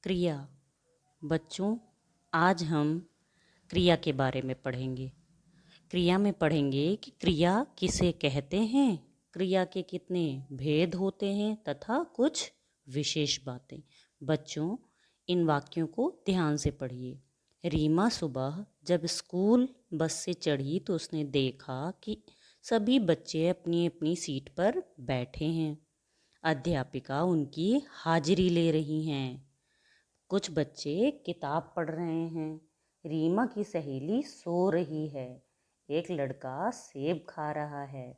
क्रिया। बच्चों, आज हम क्रिया के बारे में पढ़ेंगे। क्रिया में पढ़ेंगे कि क्रिया किसे कहते हैं, क्रिया के कितने भेद होते हैं तथा कुछ विशेष बातें। बच्चों, इन वाक्यों को ध्यान से पढ़िए। रीमा सुबह जब स्कूल बस से चढ़ी तो उसने देखा कि सभी बच्चे अपनी अपनी सीट पर बैठे हैं। अध्यापिका उनकी हाजिरी ले रही हैं। कुछ बच्चे किताब पढ़ रहे हैं। रीमा की सहेली सो रही है। एक लड़का सेब खा रहा है।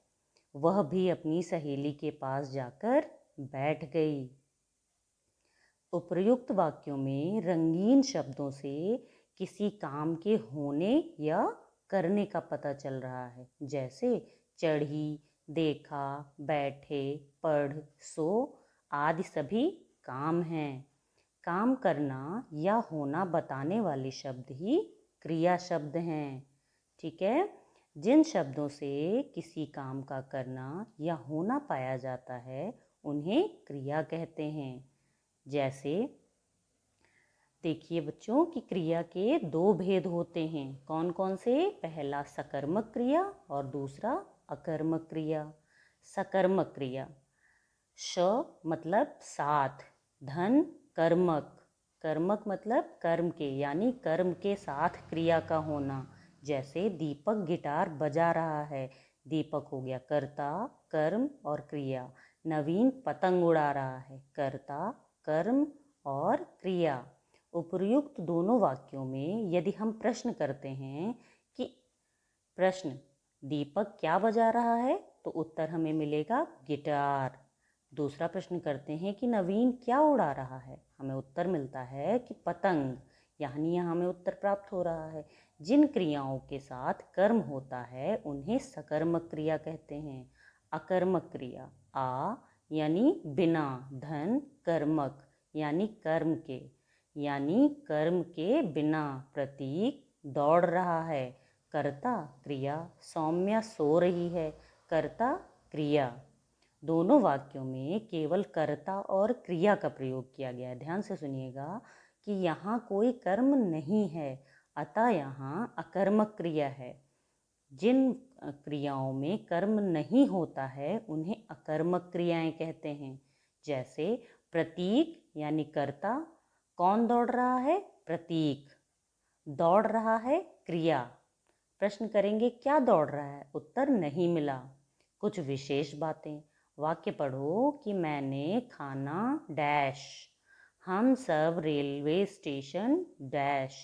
वह भी अपनी सहेली के पास जाकर बैठ गई। उपर्युक्त वाक्यों में रंगीन शब्दों से किसी काम के होने या करने का पता चल रहा है, जैसे चढ़ी, देखा, बैठे, पढ़, सो आदि सभी काम हैं। काम करना या होना बताने वाले शब्द ही क्रिया शब्द हैं। ठीक है। जिन शब्दों से किसी काम का करना या होना पाया जाता है उन्हें क्रिया कहते हैं। जैसे देखिए बच्चों कि क्रिया के दो भेद होते हैं। कौन कौन से? पहला सकर्मक क्रिया और दूसरा अकर्मक क्रिया। सकर्मक क्रिया, श मतलब साथ, धन कर्मक, कर्मक मतलब कर्म के, यानी कर्म के साथ क्रिया का होना। जैसे दीपक गिटार बजा रहा है, दीपक हो गया कर्ता, कर्म और क्रिया। नवीन पतंग उड़ा रहा है, कर्ता, कर्म और क्रिया। उपर्युक्त दोनों वाक्यों में यदि हम प्रश्न करते हैं कि प्रश्न दीपक क्या बजा रहा है, तो उत्तर हमें मिलेगा गिटार। दूसरा प्रश्न करते हैं कि नवीन क्या उड़ा रहा है, हमें उत्तर मिलता है कि पतंग, यानी यहाँ हमें उत्तर प्राप्त हो रहा है। जिन क्रियाओं के साथ कर्म होता है उन्हें सकर्मक क्रिया कहते हैं। अकर्मक क्रिया, आ यानी बिना, धन कर्मक यानी कर्म के, यानी कर्म के बिना। प्रतीक दौड़ रहा है, कर्ता क्रिया। सौम्या सो रही है, कर्ता क्रिया। दोनों वाक्यों में केवल कर्ता और क्रिया का प्रयोग किया गया है। ध्यान से सुनिएगा कि यहाँ कोई कर्म नहीं है, अतः यहाँ अकर्मक क्रिया है। जिन क्रियाओं में कर्म नहीं होता है उन्हें अकर्मक क्रियाएं कहते हैं। जैसे प्रतीक यानी कर्ता, कौन दौड़ रहा है? प्रतीक। दौड़ रहा है क्रिया। प्रश्न करेंगे क्या दौड़ रहा है, उत्तर नहीं मिला। कुछ विशेष बातें। वाक्य पढ़ो कि मैंने खाना डैश, हम सब रेलवे स्टेशन डैश।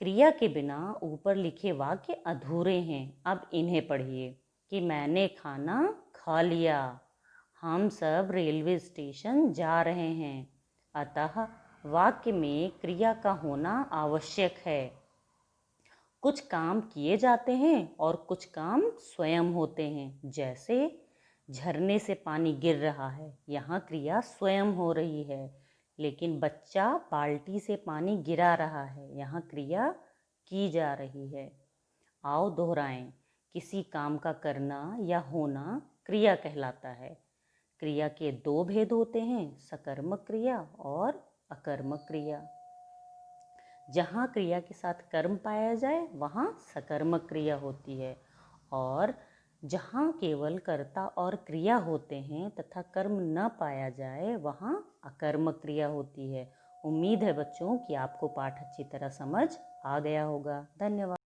क्रिया के बिना ऊपर लिखे वाक्य अधूरे हैं। अब इन्हें पढ़िए कि मैंने खाना खा लिया, हम सब रेलवे स्टेशन जा रहे हैं। अतः वाक्य में क्रिया का होना आवश्यक है। कुछ काम किए जाते हैं और कुछ काम स्वयं होते हैं। जैसे झरने से पानी गिर रहा है, यहाँ क्रिया स्वयं हो रही है। लेकिन बच्चा बाल्टी से पानी गिरा रहा है, यहाँ क्रिया की जा रही है। आओ दोहराएं। किसी काम का करना या होना क्रिया कहलाता है। क्रिया के दो भेद होते हैं, सकर्मक क्रिया और अकर्मक क्रिया। जहाँ क्रिया के साथ कर्म पाया जाए वहाँ सकर्मक क्रिया होती है, और जहाँ केवल कर्ता और क्रिया होते हैं तथा कर्म न पाया जाए वहाँ अकर्मक क्रिया होती है। उम्मीद है बच्चों कि आपको पाठ अच्छी तरह समझ आ गया होगा। धन्यवाद।